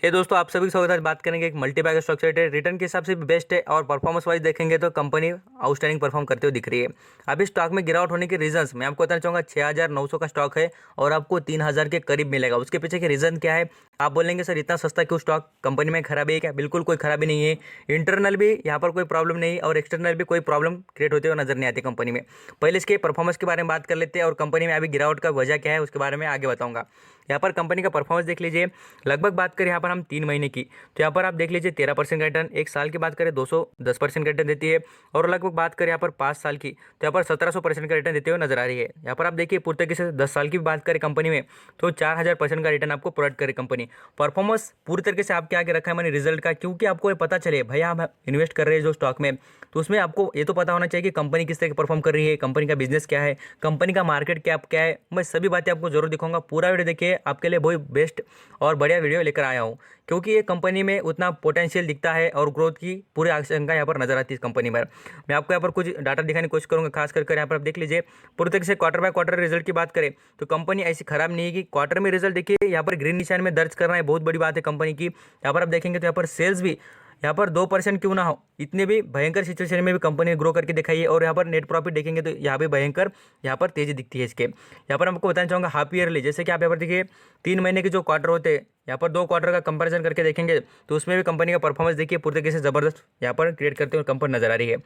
ये दोस्तों आप सभी के साथ बात करेंगे एक मल्टीबैग स्टॉक से रिलेटेड रिटर्न के हिसाब से भी बेस्ट है और परफॉर्मेंस वाइज देखेंगे तो कंपनी आउटस्टैंडिंग परफॉर्म करते हुए दिख रही है। अभी स्टॉक में गिरावट होने के रीजंस मैं आपको बताना चाहूँगा। 6,900 का स्टॉक है और आपको 3,000 के करीब मिलेगा। उसके पीछे के रीजन क्या है? आप बोलेंगे सर इतना सस्ता क्यों स्टॉक, कंपनी में खराबी है क्या? बिल्कुल कोई खराबी नहीं है। इंटरनल भी यहाँ पर कोई प्रॉब्लम नहीं और एक्सटर्नल भी कोई प्रॉब्लम क्रिएट होते हुए नजर नहीं आती कंपनी में। पहले इसके परफॉर्मेंस के बारे में बात कर लेते हैं और कंपनी में अभी गिरावट का वजह क्या है उसके बारे में आगे बताऊंगा। यहाँ पर कंपनी का परफॉर्मेंस देख लीजिए। लगभग बात करें यहाँ पर हम 3 महीने की, तो यहाँ पर आप देख लीजिए 13% का रिटर्न। एक साल की बात करें 210% का रिटर्न देती है और लगभग बात करें यहाँ पर 5 साल की, तो यहाँ पर 1700% का रिटर्न देते हुए नजर आ रही है। यहाँ पर आप देखिए पूरी तरीके से 10 साल की भी बात करें कंपनी में तो 4,000% का रिटर्न आपको प्रोवाइड करे कंपनी। परफॉर्मेंस पूरी तरीके से आपके आगे रखा है मैंने रिजल्ट का, क्योंकि आपको ये पता चले भाई आप इन्वेस्ट कर रहे हैं जो स्टॉक में, तो उसमें आपको ये तो पता होना चाहिए कि कंपनी किस तरह की परफॉर्म कर रही है, कंपनी का बिजनेस क्या है, कंपनी का मार्केट कैप क्या है। मैं सभी बातें आपको जरूर दिखाऊंगा। पूरा वीडियो देखिए, आपके लिए बहुत बेस्ट और बढ़िया वीडियो लेकर आया हूँ, क्योंकि ये कंपनी में उतना पोटेंशियल दिखता है और ग्रोथ की पूरी आशंका यहाँ पर नजर आती है इस कंपनी में। मैं आपको यहाँ पर कुछ डाटा दिखाने की कोशिश करूँगा। खास करके यहाँ पर आप देख लीजिए पूरी तरीके से क्वार्टर बाय क्वार्टर रिजल्ट की बात करें तो कंपनी ऐसी खराब नहीं है कि क्वार्टर में रिजल्ट देखिए यहाँ पर ग्रीन निशान में दर्ज करना है बहुत बड़ी बात है कंपनी की। यहाँ पर आप देखेंगे तो यहाँ पर सेल्स भी यहाँ पर 2% क्यों ना हो, इतने भी भयंकर सिचुएशन में भी कंपनी ने ग्रो करके दिखाई है। और यहाँ पर नेट प्रॉफिट देखेंगे तो यहाँ भी भयंकर यहाँ पर तेजी दिखती है इसके। यहाँ पर आपको बताना चाहूँगा हाफ ईयरली, जैसे कि आप यहाँ पर देखिए 3 महीने के जो क्वार्टर होते हैं, यहाँ पर 2 क्वार्टर का कंपैरिजन करके देखेंगे तो उसमें भी कंपनी का परफॉर्मेंस देखिए पूरी तरीके से जबरदस्त यहाँ पर क्रिएट करते हुए कंपनी नजर आ रही है।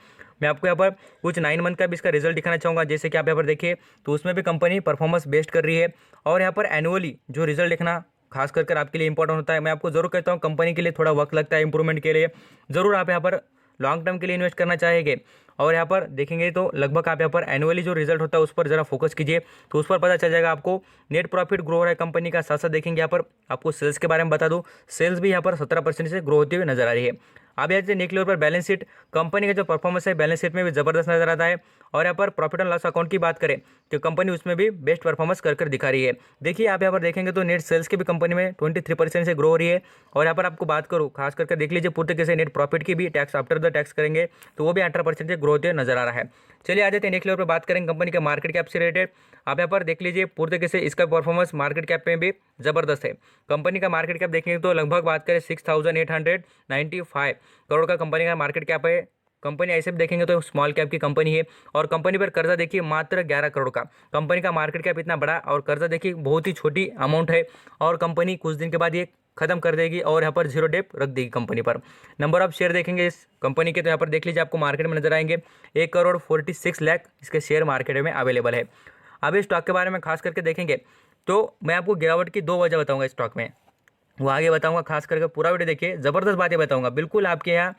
मैं आपको यहाँ पर कुछ 9 मंथ का भी इसका रिजल्ट दिखाना चाहूँगा। जैसे कि आप यहाँ पर देखिए तो उसमें भी कंपनी परफॉर्मेंस बेस्ट कर रही है। और यहाँ पर एनुअली जो रिजल्ट देखना खास कर आपके लिए इंपॉर्टेंट होता है। मैं आपको जरूर कहता हूँ कंपनी के लिए थोड़ा वक्त लगता है इंप्रूवमेंट के लिए, जरूर आप यहाँ पर लॉन्ग टर्म के लिए इन्वेस्ट करना चाहेंगे। और यहाँ पर देखेंगे तो लगभग आप यहाँ पर एनुअली जो रिजल्ट होता है उस पर जरा फोकस कीजिए तो उस पर पता चल जाएगा आपको। नेट प्रॉफिट ग्रो हो रहा है कंपनी का, साथ साथ देखेंगे यहाँ पर आपको सेल्स के बारे में बता दूँ, सेल्स भी यहाँ पर 17% से ग्रो होते हुए नजर आ रही है। अब यहाँ से नेक्स्ट लेवल पर बैलेंस शीट, कंपनी का जो परफॉर्मेंस है बैलेंस शीट में भी जबरदस्त नजर आता है। और यहाँ पर प्रॉफिट एंड लॉस अकाउंट की बात करें तो कंपनी उसमें भी बेस्ट परफॉर्मेंस कर दिखा रही है। देखिए आप यहाँ पर देखेंगे तो नेट सेल्स की भी कंपनी में 23% से ग्रो हो रही है। और यहाँ पर आपको बात करूँ खास करके देख लीजिए पूरी तरीके से नेट प्रॉफिट की भी टैक्स आफ्टर द टैक्स करेंगे तो वो भी 18% से ग्रो होते हुए नजर आ रहा है। चलिए आ जाते हैं नेक्स्ट लेवल पर बात करेंगे कंपनी के मार्केट कैप से रिलेटेड। आप यहाँ पर देख लीजिए पूरी तरीके से इसका परफॉर्मेंस मार्केट कैप में भी जबरदस्त है। कंपनी का मार्केट कैप देखेंगे तो लगभग बात करें 6,895 करोड़ का कंपनी का मार्केट कैप है। कंपनी ऐसे भी देखेंगे तो स्मॉल कैप की कंपनी है और कंपनी पर कर्जा देखिए मात्र 11 करोड़ का। कंपनी का मार्केट कैप इतना बड़ा और कर्जा देखिए बहुत ही छोटी अमाउंट है और कंपनी कुछ दिन के बाद ये खत्म कर देगी और यहाँ पर जीरो डेप रख देगी कंपनी पर। नंबर ऑफ शेयर देखेंगे इस कंपनी के तो यहाँ पर देख लीजिए आपको मार्केट में नजर आएंगे 1,46,00,000 इसके शेयर मार्केट में अवेलेबल है। अब इस स्टॉक के बारे में खास करके देखेंगे तो मैं आपको गिरावट की 2 वजह बताऊंगा स्टॉक में, वो आगे बताऊंगा। खास करके पूरा वीडियो देखिए, जबरदस्त बातें बताऊंगा, बिल्कुल आपके यहाँ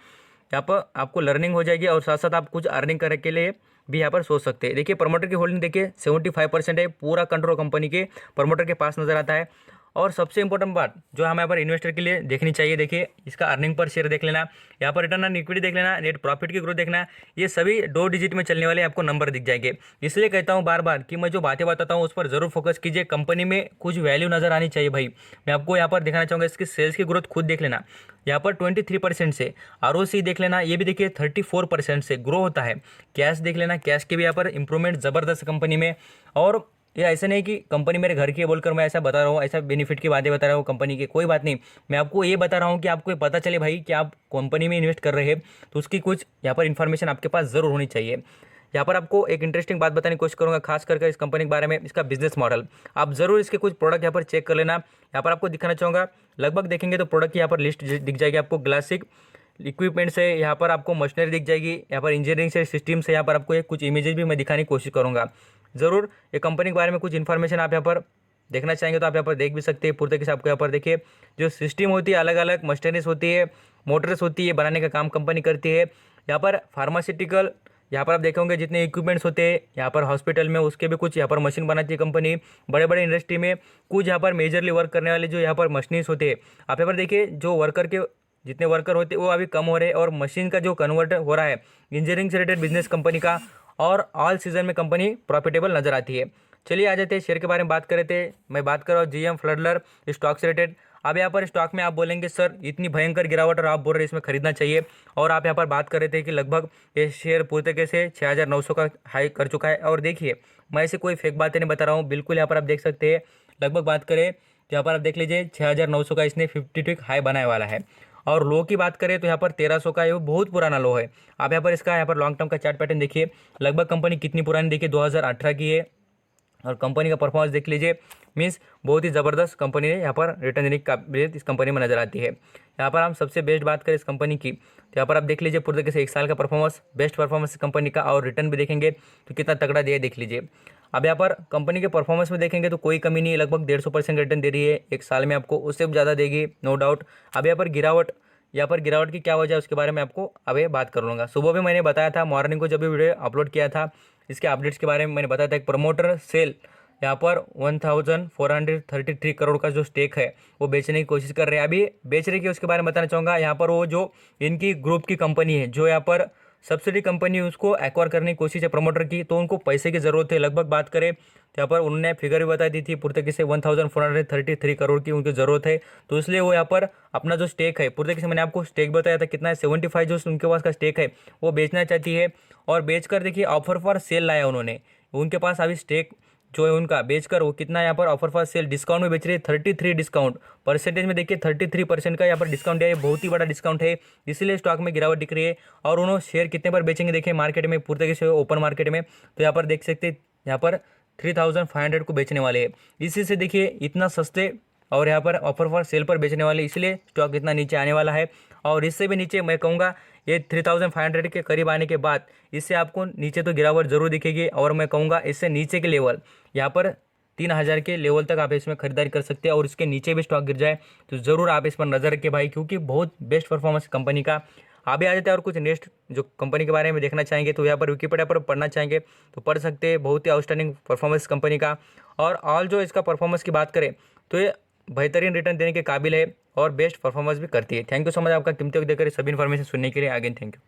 पर आपको लर्निंग हो जाएगी और साथ साथ आप कुछ अर्निंग करने के लिए भी यहाँ पर सोच सकते हैं। देखिए प्रमोटर की होल्डिंग देखिए 75% है, पूरा कंट्रोल कंपनी के प्रमोटर के पास नजर आता है। और सबसे इंपॉर्टेंट बात जो हमें यहाँ पर इन्वेस्टर के लिए देखनी चाहिए, देखिए इसका अर्निंग पर शेयर देख लेना, यहाँ पर रिटर्न ऑन इक्विटी देख लेना, नेट प्रॉफिट की ग्रोथ देखना, ये सभी 2 डिजिट में चलने वाले आपको नंबर दिख जाएंगे। इसलिए कहता हूँ बार बार कि मैं जो बातें बताता हूँ उस पर जरूर फोकस कीजिए। कंपनी में कुछ वैल्यू नजर आनी चाहिए भाई। मैं आपको यहाँ पर दिखाना चाहूँगा इसकी सेल्स की ग्रोथ खुद देख लेना, यहाँ पर 23% से। ROC देख लेना, ये भी देखिए 34% से ग्रो होता है। कैश देख लेना, कैश की भी यहाँ पर इंप्रूवमेंट जबरदस्त कंपनी में। और ये ऐसा नहीं कि कंपनी मेरे घर की है बोलकर मैं ऐसा बता रहा हूँ, ऐसा बेनिफिट की बातें बता रहा हूँ कंपनी की, कोई बात नहीं। मैं आपको ये बता रहा हूँ कि आपको ये पता चले भाई कि आप कंपनी में इन्वेस्ट कर रहे हैं तो उसकी कुछ यहाँ पर इन्फॉर्मेशन आपके पास जरूर होनी चाहिए। यहाँ पर आपको एक इंटरेस्टिंग बात बताने की कोशिश करूँगा खास करके इस कंपनी के बारे में, इसका बिजनेस मॉडल। आप जरूर इसके कुछ प्रोडक्ट यहाँ पर चेक कर लेना। यहाँ पर आपको दिखाना चाहूँगा, लगभग देखेंगे तो प्रोडक्ट की यहाँ पर लिस्ट दिख जाएगी आपको। ग्लासिक इक्विपमेंट से यहाँ पर आपको मशीनरी दिख जाएगी, यहाँ पर इंजीनियरिंग से सिस्टम से यहाँ पर आपको कुछ इमेजेस भी मैं दिखाने की कोशिश करूँगा। जरूर ये कंपनी के बारे में कुछ इन्फॉर्मेशन आप यहाँ पर देखना चाहेंगे तो आप यहाँ पर देख भी सकते हैं। पूरी तरीके से आपको यहाँ पर देखिए जो सिस्टम होती है, अलग अलग मशीनरीज होती है, मोटर्स होती है, बनाने का काम कंपनी करती है। यहाँ पर फार्मास्यूटिकल, यहाँ पर आप देखेंगे जितने इक्विपमेंट्स होते हैं यहाँ पर हॉस्पिटल में उसके भी कुछ यहाँ पर मशीन बनाती है कंपनी। बड़े बड़े इंडस्ट्री में कुछ यहाँ पर मेजरली वर्क करने वाले जो यहाँ पर मशीनीस होते हैं, आप यहाँ पर देखिए जो वर्कर के जितने वर्कर होते हैं वो अभी कम हो रहे हैं और मशीन का जो कन्वर्ट हो रहा है इंजीनियरिंग से रिलेटेड बिजनेस कंपनी का। और ऑल सीजन में कंपनी प्रॉफिटेबल नजर आती है। चलिए आ जाते हैं शेयर के बारे में बात कर रहे थे, मैं बात कर रहा हूँ GM फ्लडलर स्टॉक से रिलेटेड। अब यहाँ पर स्टॉक में आप बोलेंगे सर इतनी भयंकर गिरावट और आप बोल रहे हैं इसमें खरीदना चाहिए, और आप यहाँ पर बात कर रहे थे कि लगभग ये शेयर पूरी तरीके से 6,900 का हाई कर चुका है। और देखिए मैं ऐसे कोई फेक बातें नहीं बता रहा हूँ, बिल्कुल यहाँ पर आप देख सकते हैं। लगभग बात करें तो यहाँ पर आप देख लीजिए 6,900 का इसने 52 हाई बनाने वाला है। और लो की बात करें तो यहाँ पर 1,300 का ये बहुत पुराना लो है। आप यहाँ पर इसका यहाँ पर लॉन्ग टर्म का चार्ट पैटर्न देखिए, लगभग कंपनी कितनी पुरानी देखिए 2018 की है। और कंपनी का परफॉर्मेंस देख लीजिए, मीन्स बहुत ही ज़बरदस्त कंपनी है, यहाँ पर रिटर्न देने की काबिलियत इस कंपनी में नजर आती है। यहाँ पर हम सबसे बेस्ट बात करें इस कंपनी की, तो यहाँ पर आप देख लीजिए पूरे तरीके से 1 साल का परफॉर्मेंस, बेस्ट परफॉर्मेंस कंपनी का, और रिटर्न भी देखेंगे तो कितना तगड़ा दिया है देख लीजिए। अब यहाँ पर कंपनी के परफॉर्मेंस में देखेंगे तो कोई कमी नहीं है, लगभग 150% रिटर्न दे रही है 1 साल में, आपको उससे भी ज़्यादा देगी नो डाउट। अब यहाँ पर गिरावट की क्या वजह है उसके बारे में आपको अभी बात कर लूँगा। सुबह भी मैंने बताया था, मॉर्निंग को जब भी वीडियो अपलोड किया था इसके अपडेट्स के बारे में मैंने बताया था, एक प्रमोटर सेल यहाँ पर 1,433 करोड़ का जो स्टेक है वो बेचने की कोशिश कर रहे हैं। अभी बेच रहे कि उसके बारे में बताना चाहूँगा। यहाँ पर वो जो इनकी ग्रुप की कंपनी है, जो यहाँ पर सब्सिडी कंपनी है, उसको एक्वायर करने की कोशिश है प्रमोटर की, तो उनको पैसे की ज़रूरत है। लगभग बात करें तो यहाँ पर उन्होंने फिगर भी बता दी थी पूरी तरीके से 1,433 करोड़ की उनकी ज़रूरत है। तो इसलिए वो यहाँ पर अपना जो स्टेक है, पूरी तरीके से मैंने आपको स्टेक बताया था कितना है, 75 जो उनके पास का स्टेक है वो बेचना चाहती है। और बेचकर देखिए ऑफर फॉर सेल लाया उन्होंने, उनके पास अभी स्टेक जो है उनका बेचकर वो कितना यहाँ पर ऑफर फॉर सेल डिस्काउंट में बेच रही है, 33 डिस्काउंट परसेंटेज में देखिए 33% का यहाँ पर डिस्काउंट है, बहुत ही बड़ा डिस्काउंट है, इसीलिए स्टॉक में गिरावट दिख रही है। और उन्होंने शेयर कितने पर बेचेंगे देखिए मार्केट में, पूरी तरीके से ओपन मार्केट में, तो यहाँ पर देख सकते हैं यहाँ पर 3,500 को बेचने वाले हैं। इसी से देखिए इतना सस्ते और यहाँ पर ऑफर फॉर सेल पर बेचने वाले, इसलिए स्टॉक इतना नीचे आने वाला है। और इससे भी नीचे मैं कहूँगा ये 3,500 के करीब आने के बाद इससे आपको नीचे तो गिरावट जरूर दिखेगी, और मैं कहूँगा इससे नीचे के लेवल यहाँ पर 3,000 के लेवल तक आप इसमें खरीदारी कर सकते हैं। और इसके नीचे भी स्टॉक गिर जाए तो ज़रूर आप इस पर नज़र रखें भाई, क्योंकि बहुत बेस्ट परफॉर्मेंस कंपनी का। अभी आ जाते हैं और कुछ नेक्स्ट जो कंपनी के बारे में देखना चाहेंगे तो यहाँ पर विकिपीडिया पर पढ़ना चाहेंगे तो पढ़ सकते हैं, बहुत ही आउटस्टैंडिंग परफॉर्मेंस कंपनी का। और ऑल जो इसका परफॉर्मेंस की बात करें तो ये बेहतरीन रिटर्न देने के काबिल है और बेस्ट परफॉर्मेंस भी करती है। थैंक यू सो मच आपका कीमती वक्त देकर सभी इन्फॉर्मेशन सुनने के लिए। Again thank you.